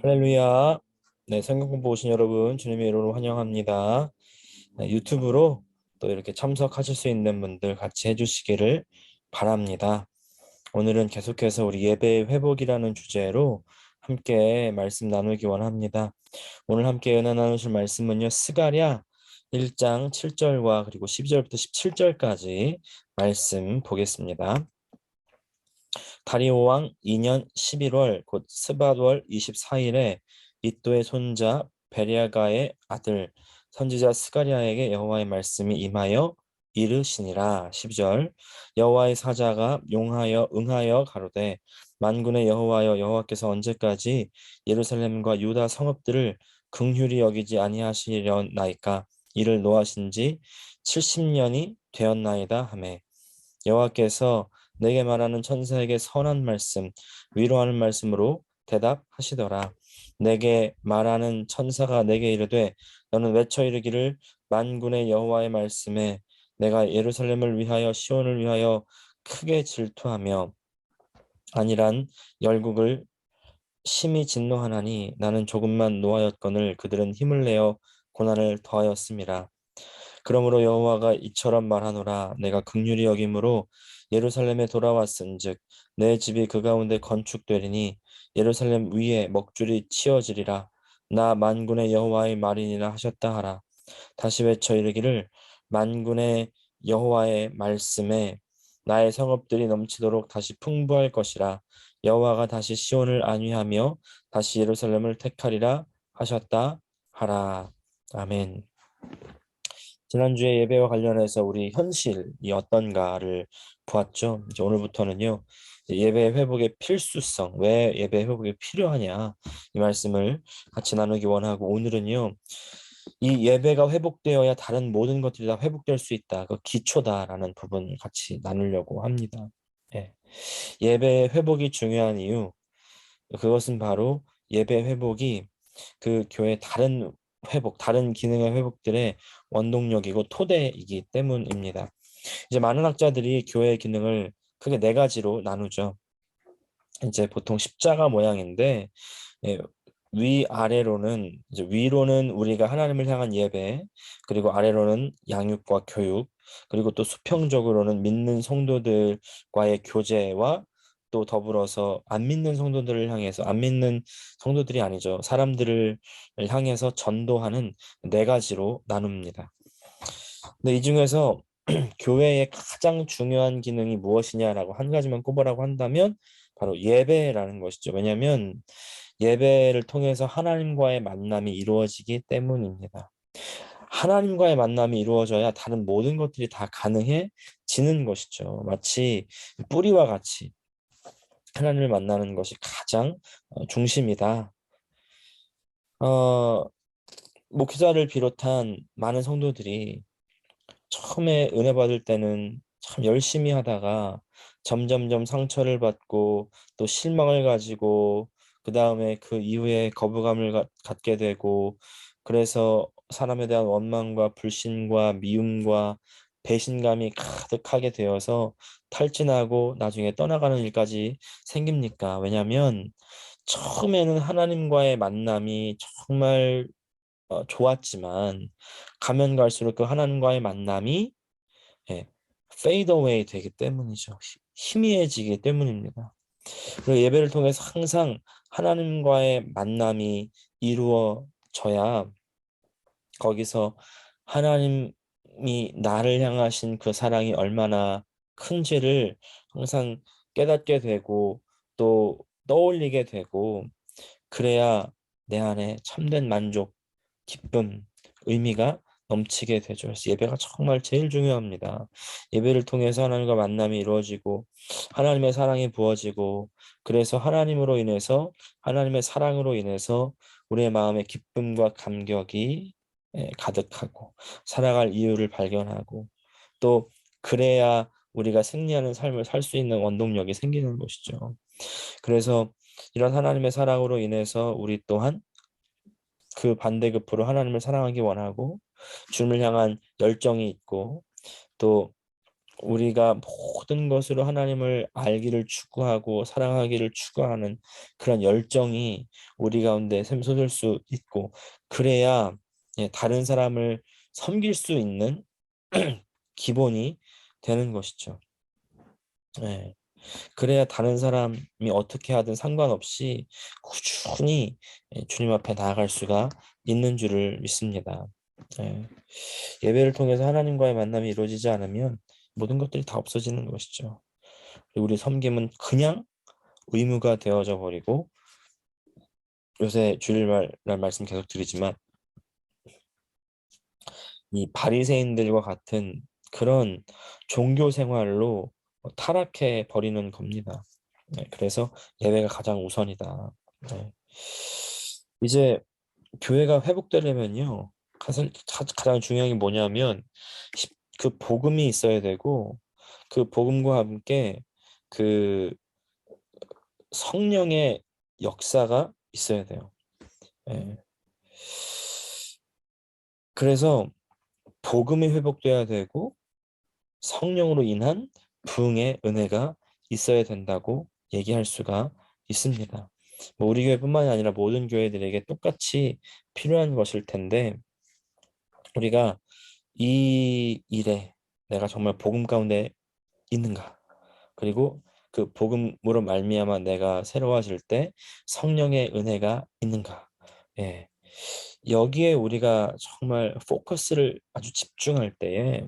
할렐루야. 네, 성경 공부 오신 여러분, 주님의 이름으로 환영합니다. 네, 유튜브로 또 이렇게 참석하실 수 있는 분들 같이 해주시기를 바랍니다. 오늘은 계속해서 우리 예배 회복이라는 주제로 함께 말씀 나누기 원합니다. 오늘 함께 은혜 나누실 말씀은요, 스가랴 1장 7절과 그리고 12절부터 17절까지 말씀 보겠습니다. 다리오 왕 2년 11월 곧 스밧월 24일에 이또의 손자 베리아가의 아들 선지자 스가랴에게 여호와의 말씀이 임하여 이르시니라. 12절 여호와의 사자가 용하여 응하여 가로되 만군의 여호와여, 여호와께서 언제까지 예루살렘과 유다 성읍들을 긍휼히 여기지 아니하시려나이까? 이를 노하신 지 70년이 되었나이다 하매 여호와께서 내게 말하는 천사에게 선한 말씀, 위로하는 말씀으로 대답하시더라. 내게 말하는 천사가 내게 이르되 너는 외쳐 이르기를 만군의 여호와의 말씀에 내가 예루살렘을 위하여 시온을 위하여 크게 질투하며 아니란 열국을 심히 진노하나니 나는 조금만 노하였거늘 그들은 힘을 내어 고난을 더하였음이라. 그러므로 여호와가 이처럼 말하노라. 내가 긍휼히 여김으로 예루살렘에 돌아왔은즉 내 집이 그 가운데 건축되리니 예루살렘 위에 먹줄이 치어지리라. 나 만군의 여호와의 말이니라 하셨다 하라. 다시 외쳐 이르기를 만군의 여호와의 말씀에 나의 성읍들이 넘치도록 다시 풍부할 것이라. 여호와가 다시 시온을 안위하며 다시 예루살렘을 택하리라 하셨다 하라. 아멘. 지난주에 예배와 관련해서 우리 현실이 어떤가를 보았죠. 이제 오늘부터는요, 예배 회복의 필수성, 왜 예배 회복이 필요하냐, 이 말씀을 같이 나누기 원하고, 오늘은요, 이 예배가 회복되어야 다른 모든 것들이 다 회복될 수 있다. 그 기초다라는 부분 같이 나누려고 합니다. 예. 예배 회복이 중요한 이유, 그것은 바로 예배 회복이 그 교회 다른 회복, 다른 기능의 회복들의 원동력이고 토대이기 때문입니다. 이제 많은 학자들이 교회의 기능을 크게 네 가지로 나누죠. 이제 보통 십자가 모양인데, 예, 위아래로는 이제 위로는 우리가 하나님을 향한 예배, 그리고 아래로는 양육과 교육, 그리고 또 수평적으로는 믿는 성도들과의 교제와 또 더불어서 안 믿는 성도들을 향해서 안 믿는 성도들이 아니죠. 사람들을 향해서 전도하는 네 가지로 나눕니다. 근데 이 중에서 교회의 가장 중요한 기능이 무엇이냐라고 한 가지만 꼽으라고 한다면 바로 예배라는 것이죠. 왜냐하면 예배를 통해서 하나님과의 만남이 이루어지기 때문입니다. 하나님과의 만남이 이루어져야 다른 모든 것들이 다 가능해지는 것이죠. 마치 뿌리와 같이 하나님을 만나는 것이 가장 중심이다. 어, 목회자를 비롯한 많은 성도들이 처음에 은혜 받을 때는 참 열심히 하다가 점점점 상처를 받고 또 실망을 가지고 그 다음에 그 이후에 거부감을 갖게 되고 그래서 사람에 대한 원망과 불신과 미움과 배신감이 가득하게 되어서 탈진하고 나중에 떠나가는 일까지 생깁니까? 왜냐하면 처음에는 하나님과의 만남이 정말 좋았지만 가면 갈수록 그 하나님과의 만남이 예, fade away 되기 때문이죠. 희미해지기 때문입니다. 그리고 예배를 통해서 항상 하나님과의 만남이 이루어져야 거기서 하나님이 나를 향하신 그 사랑이 얼마나 큰지를 항상 깨닫게 되고 또 떠올리게 되고 그래야 내 안에 참된 만족, 기쁨, 의미가 넘치게 되죠. 그래서 예배가 정말 제일 중요합니다. 예배를 통해서 하나님과 만남이 이루어지고 하나님의 사랑이 부어지고 그래서 하나님으로 인해서 하나님의 사랑으로 인해서 우리의 마음에 기쁨과 감격이 가득하고 살아갈 이유를 발견하고 또 그래야 우리가 승리하는 삶을 살 수 있는 원동력이 생기는 것이죠. 그래서 이런 하나님의 사랑으로 인해서 우리 또한 그 반대급부로 하나님을 사랑하기 원하고 주님을 향한 열정이 있고 또 우리가 모든 것으로 하나님을 알기를 추구하고 사랑하기를 추구하는 그런 열정이 우리 가운데 샘솟을 수 있고, 그래야 다른 사람을 섬길 수 있는 기본이 되는 것이죠. 예. 그래야 다른 사람이 어떻게 하든 상관없이 꾸준히 주님 앞에 나아갈 수가 있는 줄을 믿습니다. 예. 예배를 통해서 하나님과의 만남이 이루어지지 않으면 모든 것들이 다 없어지는 것이죠. 그리고 우리 섬김은 그냥 의무가 되어져 버리고, 요새 주일날 말씀 계속 드리지만 이 바리새인들과 같은 그런 종교 생활로 타락해 버리는 겁니다. 네, 그래서 예배가 가장 우선이다. 네. 이제 교회가 회복되려면요, 가장 중요한 게 뭐냐면 그 복음이 있어야 되고, 그 복음과 함께 그 성령의 역사가 있어야 돼요. 예. 그래서 복음이 회복돼야 되고 성령으로 인한 부흥의 은혜가 있어야 된다고 얘기할 수가 있습니다. 뭐 우리 교회뿐만이 아니라 모든 교회들에게 똑같이 필요한 것일 텐데, 우리가 이 일에 내가 정말 복음 가운데 있는가, 그리고 그 복음으로 말미암아 내가 새로워질 때 성령의 은혜가 있는가, 예. 여기에 우리가 정말 포커스를 아주 집중할 때에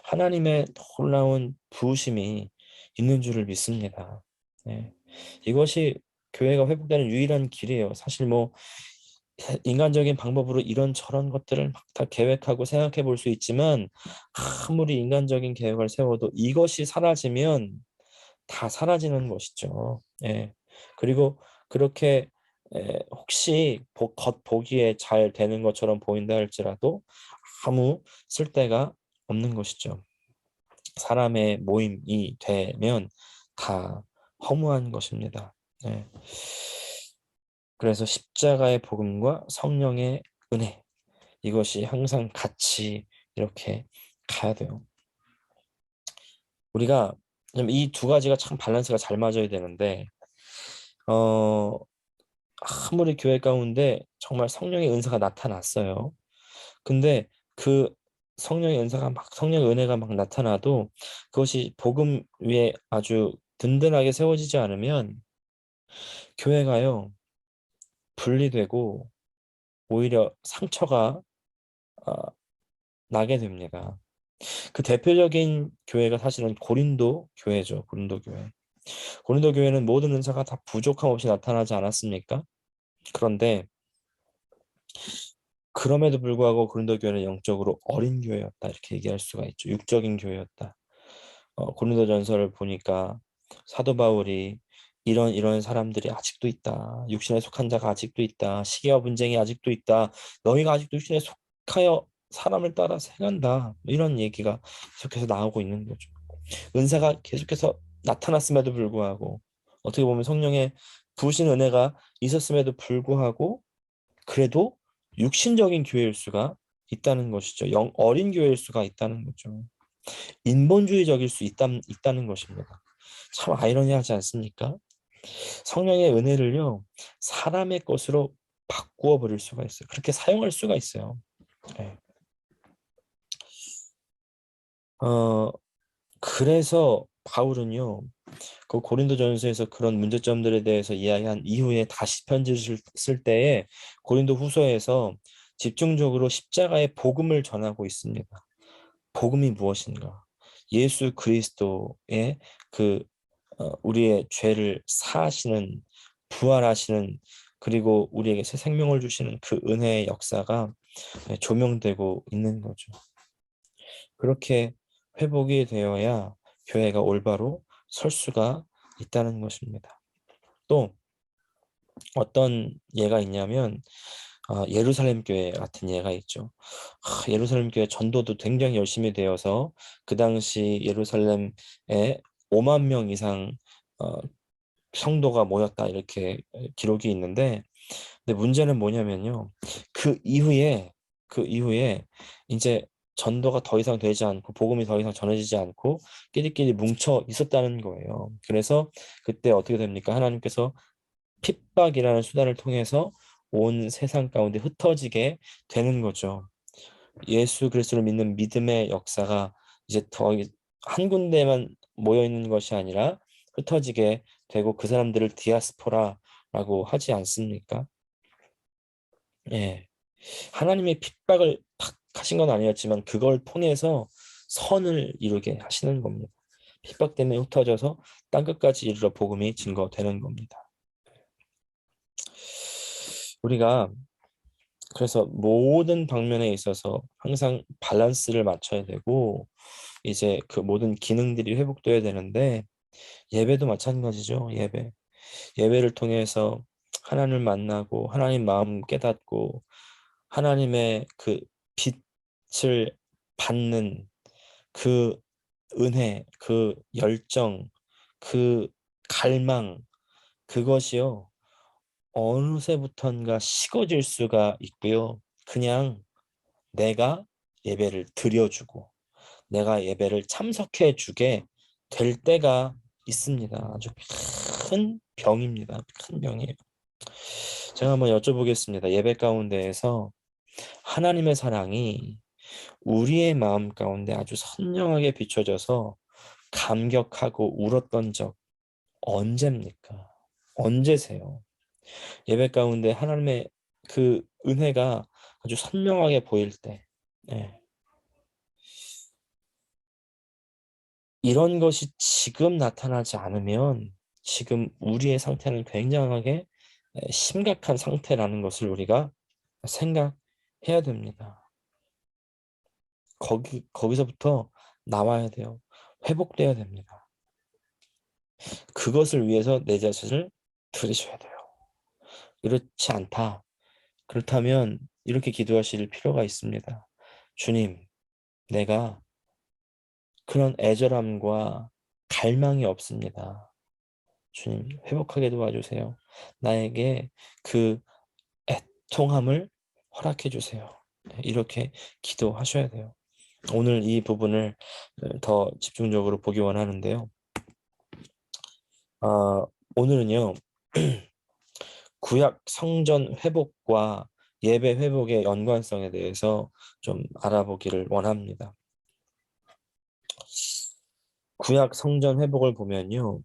하나님의 놀라운 부으심이 있는 줄을 믿습니다. 예. 이것이 교회가 회복되는 유일한 길이에요. 사실 뭐 인간적인 방법으로 이런저런 것들을 막 다 계획하고 생각해 볼 수 있지만, 아무리 인간적인 계획을 세워도 이것이 사라지면 다 사라지는 것이죠. 예. 그리고 그렇게 혹시 겉보기에 잘 되는 것처럼 보인다 할지라도 아무 쓸데가 없는 것이죠. 사람의 모임이 되면 다 허무한 것입니다. 예. 그래서 십자가의 복음과 성령의 은혜, 이것이 항상 같이 이렇게 가야 돼요. 우리가 이 두 가지가 참 밸런스가 잘 맞아야 되는데, 어 아무리 교회 가운데 정말 성령의 은사가 나타났어요. 근데 그 성령의 은혜가 막 나타나도 그것이 복음 위에 아주 든든하게 세워지지 않으면 교회가요, 분리되고 오히려 상처가 아, 나게 됩니다. 그 대표적인 교회가 사실은 고린도 교회죠. 고린도 교회. 고린도 교회는 모든 은사가 다 부족함 없이 나타나지 않았습니까? 그런데 그럼에도 불구하고 고린도 교회는 영적으로 어린 교회였다, 이렇게 얘기할 수가 있죠. 육적인 교회였다. 고린도전서를 보니까 사도 바울이 이런 사람들이 아직도 있다. 육신에 속한 자가 아직도 있다. 시기와 분쟁이 아직도 있다. 너희가 아직도 육신에 속하여 사람을 따라 행한다. 이런 얘기가 계속해서 나오고 있는 거죠. 은사가 계속해서 나타났음에도 불구하고, 어떻게 보면 성령의 부으신 은혜가 있었음에도 불구하고, 그래도 육신적인 교회일 수가 있다는 것이죠. 어린 교회일 수가 있다는 거죠. 인본주의적일 수 있다는 것입니다. 참 아이러니하지 않습니까? 성령의 은혜를요, 사람의 것으로 바꾸어 버릴 수가 있어요. 그렇게 사용할 수가 있어요. 네. 그래서 바울은요, 그 고린도전서에서 그런 문제점들에 대해서 이야기한 이후에 다시 편지를 쓸 때에 고린도 후서에서 집중적으로 십자가의 복음을 전하고 있습니다. 복음이 무엇인가? 예수 그리스도의 그 우리의 죄를 사하시는, 부활하시는, 그리고 우리에게 새 생명을 주시는 그 은혜의 역사가 조명되고 있는 거죠. 그렇게 회복이 되어야 교회가 올바로 설 수가 있다는 것입니다. 또 어떤 예가 있냐면 예루살렘 교회 같은 예가 있죠. 예루살렘 교회 전도도 굉장히 열심히 되어서 그 당시 예루살렘에 5만 명 이상 어, 성도가 모였다, 이렇게 기록이 있는데, 근데 문제는 뭐냐면요. 그 이후에 이제 전도가 더 이상 되지 않고 복음이 더 이상 전해지지 않고 끼리끼리 뭉쳐 있었다는 거예요. 그래서 그때 어떻게 됩니까? 하나님께서 핍박이라는 수단을 통해서 온 세상 가운데 흩어지게 되는 거죠. 예수 그리스도를 믿는 믿음의 역사가 이제 더 한 군데만 모여 있는 것이 아니라 흩어지게 되고 그 사람들을 디아스포라라고 하지 않습니까? 예. 하나님의 핍박을 팍 하신 건 아니었지만 그걸 통해서 선을 이루게 하시는 겁니다. 핍박 때문에 흩어져서 땅 끝까지 이르러 복음이 증거되는 겁니다. 우리가 그래서 모든 방면에 있어서 항상 밸런스를 맞춰야 되고 이제 그 모든 기능들이 회복돼야 되는데 예배도 마찬가지죠. 예배를 통해서 하나님을 만나고 하나님 마음 깨닫고 하나님의 그 빛을 받는 그 은혜, 그 열정, 그 갈망, 그것이요 어느새부턴가 식어질 수가 있고요. 그냥 내가 예배를 드려주고 내가 예배를 참석해 주게 될 때가 있습니다. 아주 큰 병입니다. 큰 병이에요. 제가 한번 여쭤보겠습니다. 예배 가운데에서 하나님의 사랑이 우리의 마음 가운데 아주 선명하게 비춰져서 감격하고 울었던 적 언제입니까? 언제세요? 예배 가운데 하나님의 그 은혜가 아주 선명하게 보일 때, 예. 이런 것이 지금 나타나지 않으면 지금 우리의 상태는 굉장하게 심각한 상태라는 것을 우리가 생각해야 됩니다. 거기서부터 나와야 돼요. 회복돼야 됩니다. 그것을 위해서 내 자신을 들이셔야 돼요. 그렇지 않다. 그렇다면 이렇게 기도하실 필요가 있습니다. 주님, 내가 그런 애절함과 갈망이 없습니다. 주님, 회복하게 도와주세요. 나에게 그 애통함을 허락해 주세요. 이렇게 기도하셔야 돼요. 오늘 이 부분을 더 집중적으로 보기 원하는데요. 오늘은요. 구약 성전 회복과 예배 회복의 연관성에 대해서 좀 알아보기를 원합니다. 구약 성전 회복을 보면요.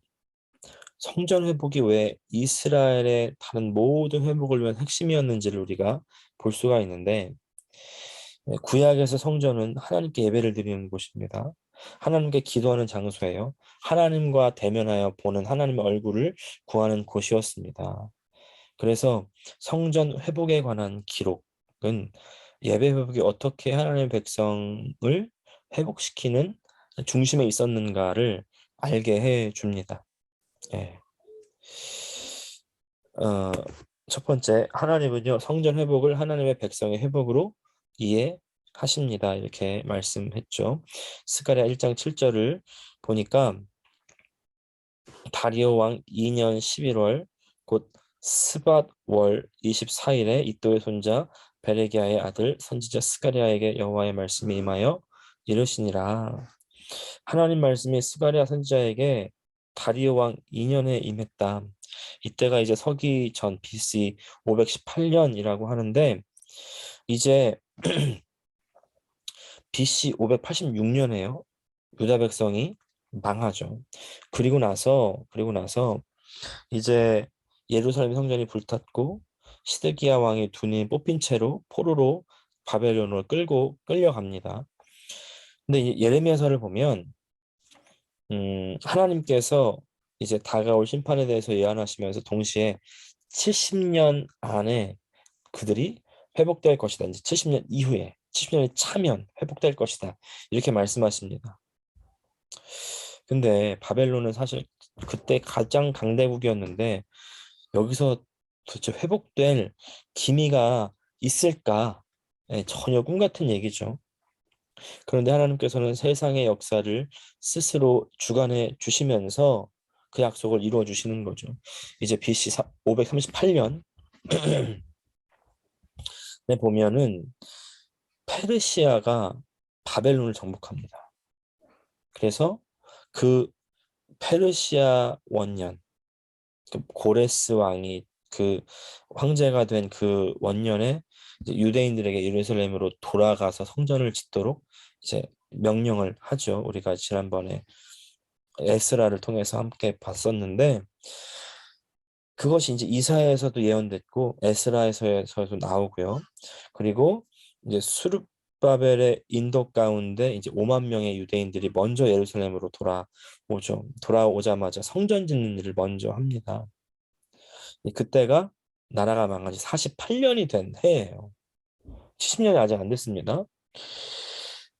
성전 회복이 왜 이스라엘의 다른 모든 회복을 위한 핵심이었는지를 우리가 볼 수가 있는데 구약에서 성전은 하나님께 예배를 드리는 곳입니다. 하나님께 기도하는 장소예요. 하나님과 대면하여 보는 하나님의 얼굴을 구하는 곳이었습니다. 그래서 성전 회복에 관한 기록은 예배 회복이 어떻게 하나님의 백성을 회복시키는 중심에 있었는가를 알게 해 줍니다. 예. 첫 번째, 하나님은요, 성전 회복을 하나님의 백성의 회복으로 이해하십니다. 이렇게 말씀했죠. 스가랴 1장 7절을 보니까 다리오 왕 2년 11월 곧 스밧월 24일에 이도의 손자 베레기야의 아들 선지자 스가랴에게 여호와의 말씀이 임하여 이르시니라. 하나님 말씀이 스가랴 선지자에게 다리오 왕 2년에 임했다. 이때가 이제 서기 전 BC 518년이라고 하는데 이제 BC 586년에요. 유다 백성이 망하죠. 그리고 나서 이제 예루살렘 성전이 불탔고 시드기야 왕의 두 눈이 뽑힌 채로 포로로 바벨론으로 끌려갑니다. 근데 예레미야서를 보면 하나님께서 이제 다가올 심판에 대해서 예언하시면서 동시에 70년 안에 그들이 회복될 것이다. 이제 70년 이후에 70년이 차면 회복될 것이다. 이렇게 말씀하십니다. 근데 바벨론은 사실 그때 가장 강대국이었는데 여기서 도대체 회복될 기미가 있을까? 전혀 꿈 같은 얘기죠. 그런데 하나님께서는 세상의 역사를 스스로 주관해 주시면서 그 약속을 이루어 주시는 거죠. 이제 BC 538년에 보면은 페르시아가 바벨론을 정복합니다. 그래서 그 페르시아 원년, 그 고레스 왕이 그 황제가 된 그 원년에 이제 유대인들에게 예루살렘으로 돌아가서 성전을 짓도록 이제 명령을 하죠. 우리가 지난번에 에스라를 통해서 함께 봤었는데, 그것이 이제 이사야에서도 예언됐고 에스라에서도 나오고요. 그리고 이제 수룹바벨의 인도 가운데 이제 5만 명의 유대인들이 먼저 예루살렘으로 돌아오죠. 돌아오자마자 성전 짓는 일을 먼저 합니다. 그때가 나라가 망한 지 48년이 된 해예요. 70년이 아직 안 됐습니다.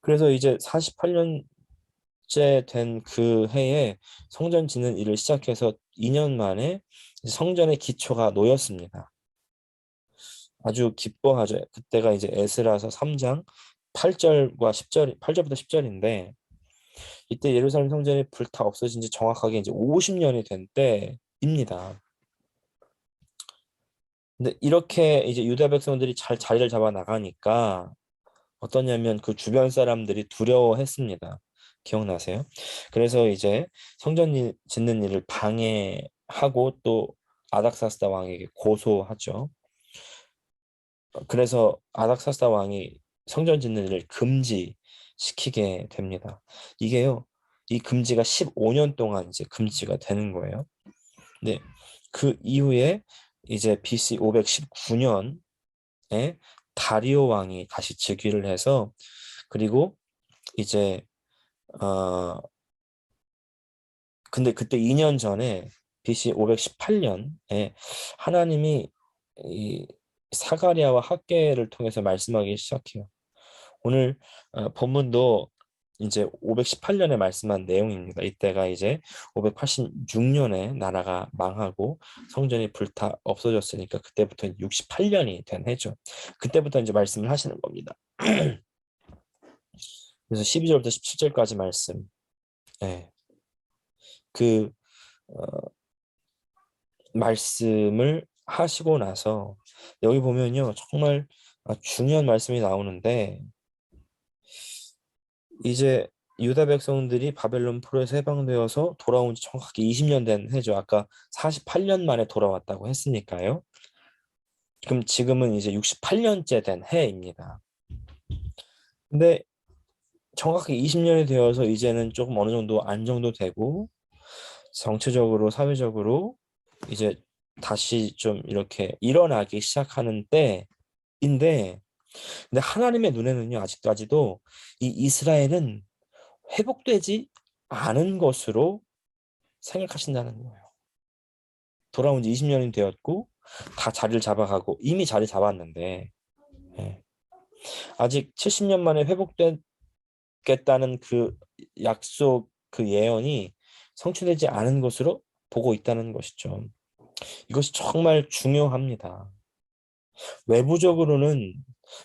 그래서 이제 48년째 된 그 해에 성전 짓는 일을 시작해서 2년 만에 성전의 기초가 놓였습니다. 아주 기뻐하죠. 그때가 이제 에스라서 3장 8절과 10절, 8절부터 10절인데, 이때 예루살렘 성전이 불타 없어진 지 정확하게 이제 50년이 된 때입니다. 근데 이렇게 이제 유다 백성들이 잘 자리를 잡아 나가니까 어떠냐면 그 주변 사람들이 두려워했습니다. 기억나세요? 그래서 이제 성전 짓는 일을 방해하고 또 아닥사스다 왕에게 고소하죠. 그래서 아닥사스다 왕이 성전 짓는 일을 금지시키게 됩니다. 이게요, 이 금지가 15년 동안 이제 금지가 되는 거예요. 네, 그 이후에 이제 BC 519년에 다리오 왕이 다시 즉위를 해서, 그리고 이제 근데 그때 2년 전에 BC 518년에 하나님이 이 사가랴와 학개를 통해서 말씀하기 시작해요. 오늘 본문도 이제 518년에 말씀한 내용입니다. 이때가 이제 586년에 나라가 망하고 성전이 불타 없어졌으니까 그때부터 68년이 된 해죠. 그때부터 이제 말씀을 하시는 겁니다. 그래서 12절부터 17절까지 말씀. 네. 그 말씀을 하시고 나서 여기 보면요, 정말 중요한 말씀이 나오는데, 이제 유다 백성들이 바벨론 포로에서 해방되어서 돌아온 지 정확하게 20년 된 해죠. 아까 48년 만에 돌아왔다고 했으니까요. 그럼 지금은 이제 68년째 된 해입니다. 근데 정확히 20년이 되어서 이제는 조금 어느 정도 안정도 되고 정치적으로 사회적으로 이제 다시 좀 이렇게 일어나기 시작하는 때인데, 근데 하나님의 눈에는요, 아직까지도 이 이스라엘은 회복되지 않은 것으로 생각하신다는 거예요. 돌아온 지 20년이 되었고 다 자리를 잡아가고 이미 자리 잡았는데, 예. 아직 70년 만에 회복되겠다는 그 약속, 그 예언이 성취되지 않은 것으로 보고 있다는 것이죠. 이것이 정말 중요합니다. 외부적으로는,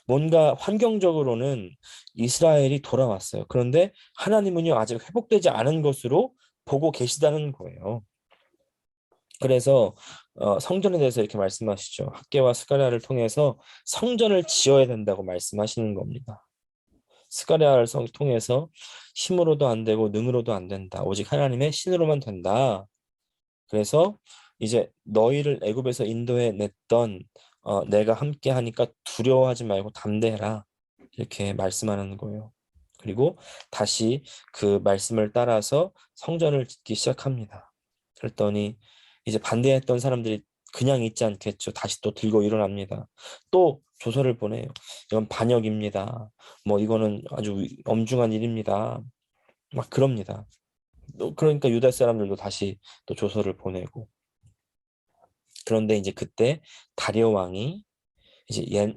뭔가 환경적으로는 이스라엘이 돌아왔어요. 그런데 하나님은요, 아직 회복되지 않은 것으로 보고 계시다는 거예요. 그래서 성전에 대해서 이렇게 말씀하시죠. 학개와 스가랴를 통해서 성전을 지어야 된다고 말씀하시는 겁니다. 스가랴를 통해서 힘으로도 안 되고 능으로도 안 된다. 오직 하나님의 신으로만 된다. 그래서 이제 너희를 애굽에서 인도해 냈던 내가 함께 하니까 두려워하지 말고 담대해라. 이렇게 말씀하는 거예요. 그리고 다시 그 말씀을 따라서 성전을 짓기 시작합니다. 그랬더니 이제 반대했던 사람들이 그냥 있지 않겠죠. 다시 또 들고 일어납니다. 또 조서를 보내요. 이건 반역입니다. 뭐 이거는 아주 엄중한 일입니다. 막 그럽니다. 그러니까 유다 사람들도 다시 또 조서를 보내고. 그런데 이제 그때 다리오 왕이 이제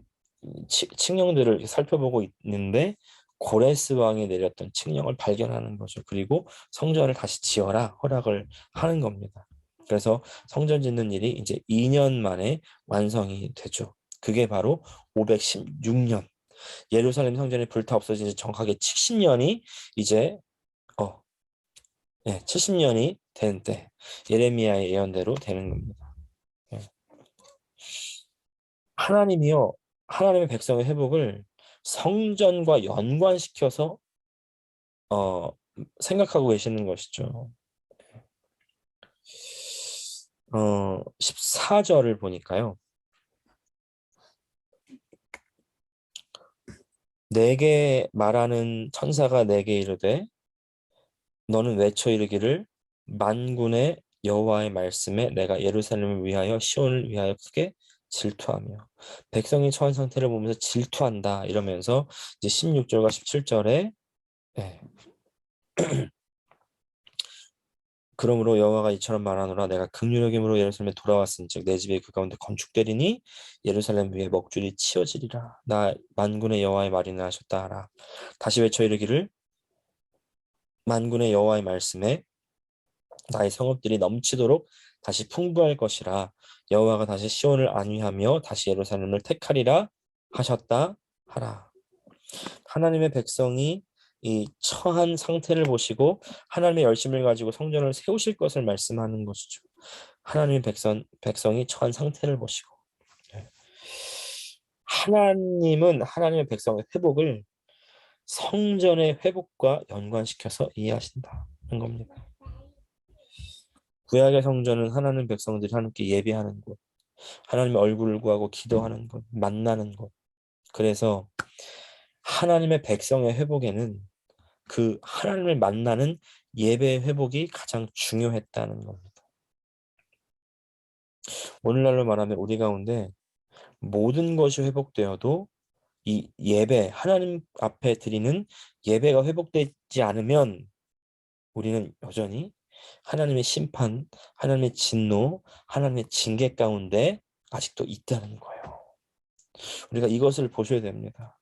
칙령들을 살펴보고 있는데 고레스 왕이 내렸던 칙령을 발견하는 거죠. 그리고 성전을 다시 지어라 허락을 하는 겁니다. 그래서 성전 짓는 일이 이제 2년 만에 완성이 되죠. 그게 바로 516년, 예루살렘 성전이 불타 없어진 지 정확하게 70년이 이제 어, 70년이 된 때, 예레미야의 예언대로 되는 겁니다. 예. 하나님이요, 하나님의 백성의 회복을 성전과 연관시켜서 생각하고 계시는 것이죠. 14절을 보니까요. 내게 말하는 천사가 내게 이르되 너는 외쳐 이르기를 만군의 여호와의 말씀에 내가 예루살렘을 위하여 시온을 위하여 크게 질투하며 백성이 처한 상태를 보면서 질투한다 이러면서 이제 16절과 17절에 그러므로 여호와가 이처럼 말하노라 내가 긍휼히 여김으로 예루살렘에 돌아왔은즉 내 집이 그 가운데 건축되리니 예루살렘 위에 먹줄이 치어지리라 나 만군의 여호와의 말이나 하셨다 하라. 다시 외쳐 이르기를 만군의 여호와의 말씀에 나의 성읍들이 넘치도록 다시 풍부할 것이라 여호와가 다시 시온을 안위하며 다시 예루살렘을 택하리라 하셨다 하라. 하나님의 백성이 이 처한 상태를 보시고 하나님의 열심을 가지고 성전을 세우실 것을 말씀하는 것이죠. 하나님의 백성이 처한 상태를 보시고 하나님은 하나님의 백성의 회복을 성전의 회복과 연관시켜서 이해하신다는 겁니다. 구약의 성전은 하나님 백성들이 하나님께 예배하는 곳, 하나님의 얼굴을 구하고 기도하는 곳, 만나는 곳. 그래서 하나님의 백성의 회복에는 그 하나님을 만나는 예배의 회복이 가장 중요했다는 겁니다. 오늘날로 말하면 우리 가운데 모든 것이 회복되어도 이 예배, 하나님 앞에 드리는 예배가 회복되지 않으면 우리는 여전히 하나님의 심판, 하나님의 진노, 하나님의 징계 가운데 아직도 있다는 거예요. 우리가 이것을 보셔야 됩니다.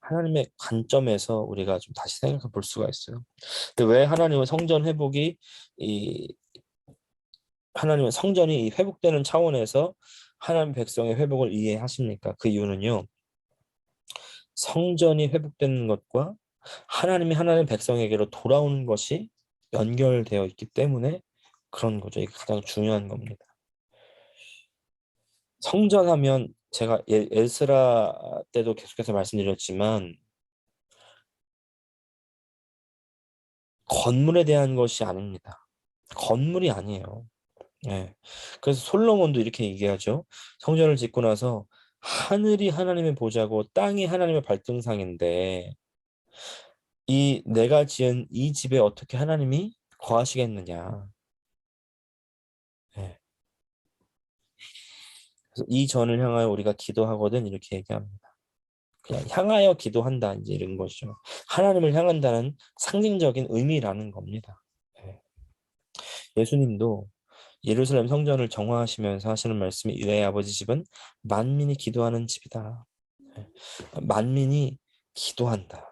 하나님의 관점에서 우리가 좀 다시 생각해 볼 수가 있어요. 근데 왜 하나님은 성전 회복이 하나님은 성전이 회복되는 차원에서 하나님 백성의 회복을 이해하십니까? 그 이유는요. 성전이 회복되는 것과 하나님이 하나님 백성에게로 돌아오는 것이 연결되어 있기 때문에 그런 거죠. 이게 가장 중요한 겁니다. 성전하면 제가 에스라 때도 계속해서 말씀드렸지만 건물에 대한 것이 아닙니다. 건물이 아니에요. 예. 그래서 솔로몬도 이렇게 얘기하죠. 성전을 짓고 나서 하늘이 하나님의 보좌고 땅이 하나님의 발등상인데 이 내가 지은 이 집에 어떻게 하나님이 거하시겠느냐. 예. 그래서 이 전을 향하여 우리가 기도하거든 이렇게 얘기합니다. 그냥 향하여 기도한다 이제 이런 것이죠. 하나님을 향한다는 상징적인 의미라는 겁니다. 예. 예수님도 예루살렘 성전을 정화하시면서 하시는 말씀이 내 아버지 집은 만민이 기도하는 집이다. 예. 만민이 기도한다.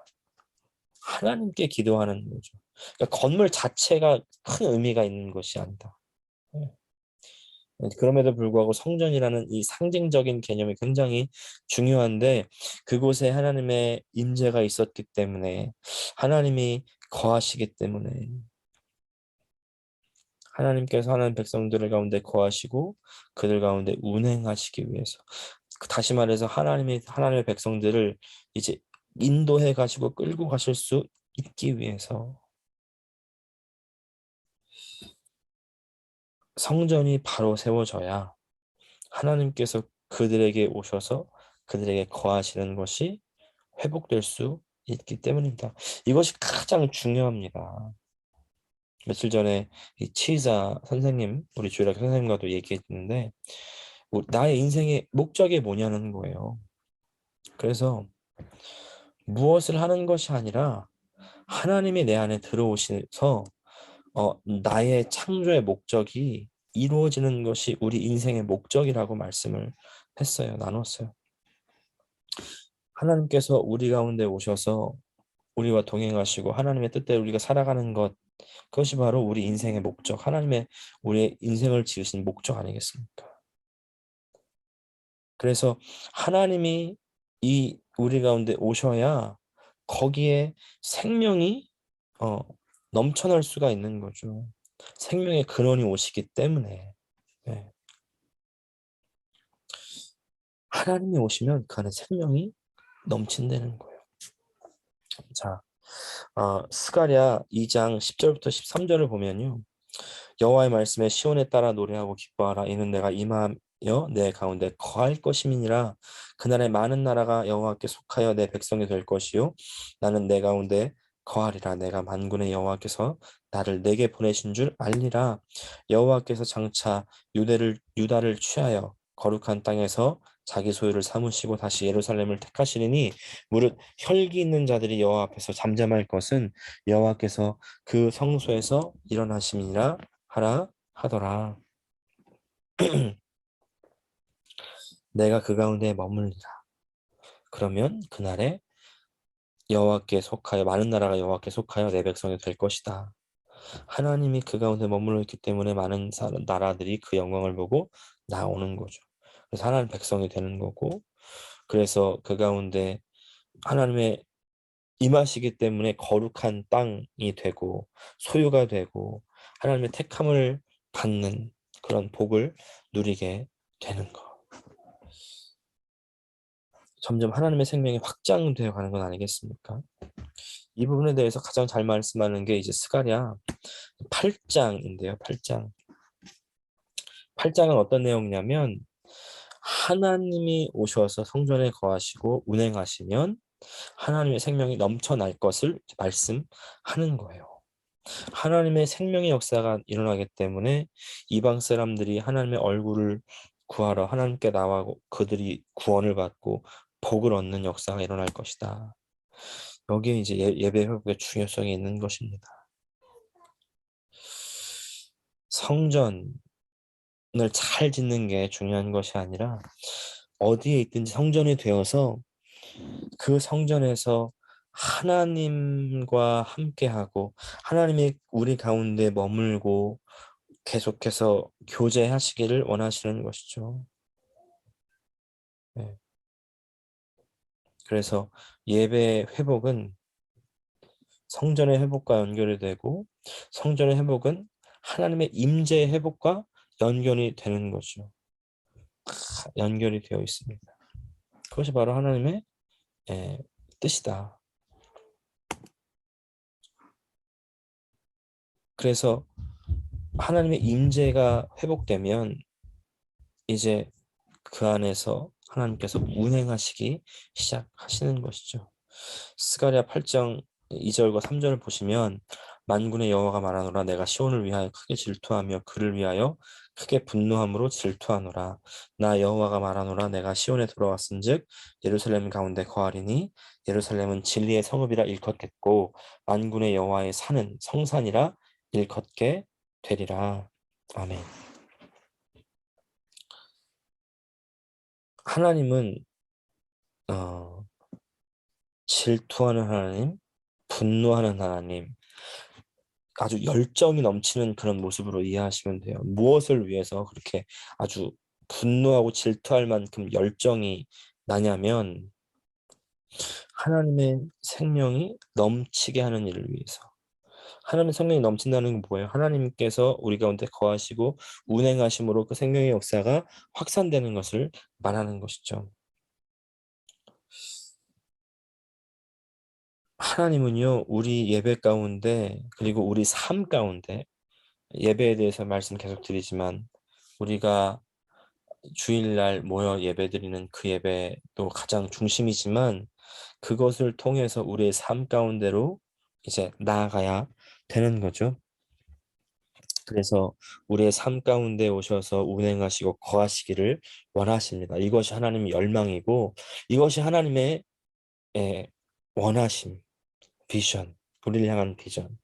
하나님께 기도하는 거죠. 그러니까 건물 자체가 큰 의미가 있는 것이 아니다. 예. 그럼에도 불구하고 성전이라는 이 상징적인 개념이 굉장히 중요한데 그곳에 하나님의 임재가 있었기 때문에 하나님이 거하시기 때문에 하나님께서 하나님 백성들 가운데 거하시고 그들 가운데 운행하시기 위해서 다시 말해서 하나님의 백성들을 이제 인도해 가시고 끌고 가실 수 있기 위해서 성전이 바로 세워져야 하나님께서 그들에게 오셔서 그들에게 거하시는 것이 회복될 수 있기 때문입니다. 이것이 가장 중요합니다. 며칠 전에 이 치자 선생님, 우리 주일학교 선생님과도 얘기했는데 나의 인생의 목적이 뭐냐는 거예요. 그래서 무엇을 하는 것이 아니라 하나님이 내 안에 들어오셔서 나의 창조의 목적이 이루어지는 것이 우리 인생의 목적이라고 말씀을 했어요. 나눴어요. 하나님께서 우리 가운데 오셔서 우리와 동행하시고 하나님의 뜻대로 우리가 살아가는 것 그것이 바로 우리 인생의 목적, 하나님의 우리의 인생을 지으신 목적 아니겠습니까? 그래서 하나님이 이 우리 가운데 오셔야 거기에 생명이 어, 넘쳐날 수가 있는 거죠. 생명의 근원이 오시기 때문에. 네. 하나님이 오시면 그 안에 생명이 넘친다는 거예요. 자, 스가랴 2장 10절부터 13절을 보면요. 여호와의 말씀에 시온에 따라 노래하고 기뻐하라. 이는 내가 임하여 내 가운데 거할 것임이니라. 그날에 많은 나라가 여호와께 속하여 내 백성이 될 것이요 나는 내 가운데 거하리라. 내가 만군의 여호와께서 나를 내게 보내신 줄 알리라. 여호와께서 장차 유다를 취하여 거룩한 땅에서 자기 소유를 삼으시고 다시 예루살렘을 택하시리니 무릇 혈기 있는 자들이 여호와 앞에서 잠잠할 것은 여호와께서 그 성소에서 일어나심이니라 하라 하더라. 내가 그 가운데 머물리라. 그러면 그날에 여호와께 속하여 많은 나라가 여호와께 속하여 내 백성이 될 것이다. 하나님이 그 가운데 머물러 있기 때문에 많은 나라들이 그 영광을 보고 나오는 거죠. 그래서 하나님 백성이 되는 거고, 그래서 그 가운데 하나님의 임하시기 때문에 거룩한 땅이 되고 소유가 되고 하나님의 택함을 받는 그런 복을 누리게 되는 것. 점점 하나님의 생명이 확장되어 가는 건 아니겠습니까? 이 부분에 대해서 가장 잘 말씀하는 게 이제 스가랴 8장인데요. 8장. 8장은 어떤 내용이냐면 하나님이 오셔서 성전에 거하시고 운행하시면 하나님의 생명이 넘쳐날 것을 말씀하는 거예요. 하나님의 생명의 역사가 일어나기 때문에 이방 사람들이 하나님의 얼굴을 구하러 하나님께 나와고 그들이 구원을 받고 복을 얻는 역사가 일어날 것이다. 여기에 이제 예배 회복의 중요성이 있는 것입니다. 성전을 잘 짓는 게 중요한 것이 아니라 어디에 있든지 성전이 되어서 그 성전에서 하나님과 함께하고 하나님이 우리 가운데 머물고 계속해서 교제하시기를 원하시는 것이죠. 네. 그래서 예배 회복은 성전의 회복과 연결이 되고 성전의 회복은 하나님의 임재의 회복과 연결이 되는 거죠. 연결이 되어 있습니다. 그것이 바로 하나님의 뜻이다. 그래서 하나님의 임재가 회복되면 이제 그 안에서 하나님께서 운행하시기 시작하시는 것이죠. 스가랴 8장 2절과 3절을 보시면 만군의 여호와가 말하노라 내가 시온을 위하여 크게 질투하며 그를 위하여 크게 분노함으로 질투하노라. 나 여호와가 말하노라 내가 시온에 돌아왔은즉 예루살렘 가운데 거하리니 예루살렘은 진리의 성읍이라 일컫겠고 만군의 여호와의 산은 성산이라 일컫게 되리라. 아멘. 하나님은 질투하는 하나님, 분노하는 하나님, 아주 열정이 넘치는 그런 모습으로 이해하시면 돼요. 무엇을 위해서 그렇게 아주 분노하고 질투할 만큼 열정이 나냐면 하나님의 생명이 넘치게 하는 일을 위해서. 하나님의 생명이 넘친다는 게 뭐예요? 하나님께서 우리 가운데 거하시고 운행하심으로 그 생명의 역사가 확산되는 것을 말하는 것이죠. 하나님은요, 우리 예배 가운데, 그리고 우리 삶 가운데, 예배에 대해서 말씀 계속 드리지만, 우리가 주일날 모여 예배드리는 그 예배도 가장 중심이지만, 그것을 통해서 우리의 삶 가운데로 이제 나아가야 되는 거죠. 그래서 우리의 삶 가운데 오셔서 운행하시고 거하시기를 원하십니다. 이것이 하나님의 열망이고, 이것이 하나님의 원하심, 비전, 우리를 향한 비전.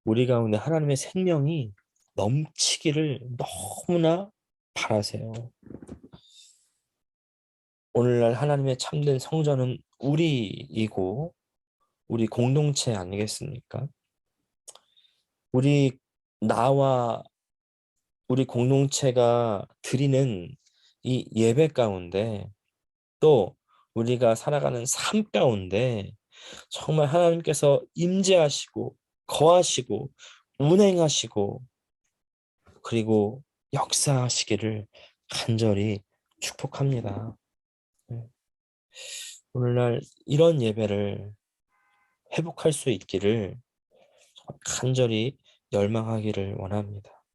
우리 가운데 하나님의 생명이 넘치기를 너무나 바라세요. 오늘날 하나님의 참된 성전은 우리이고 우리 공동체 아니겠습니까? 우리 나와 우리 공동체가 드리는 이 예배 가운데 또 우리가 살아가는 삶 가운데 정말 하나님께서 임재하시고 거하시고 운행하시고 그리고 역사하시기를 간절히 축복합니다. 네. 오늘날 이런 예배를 회복할 수 있기를 간절히 열망하기를 원합니다.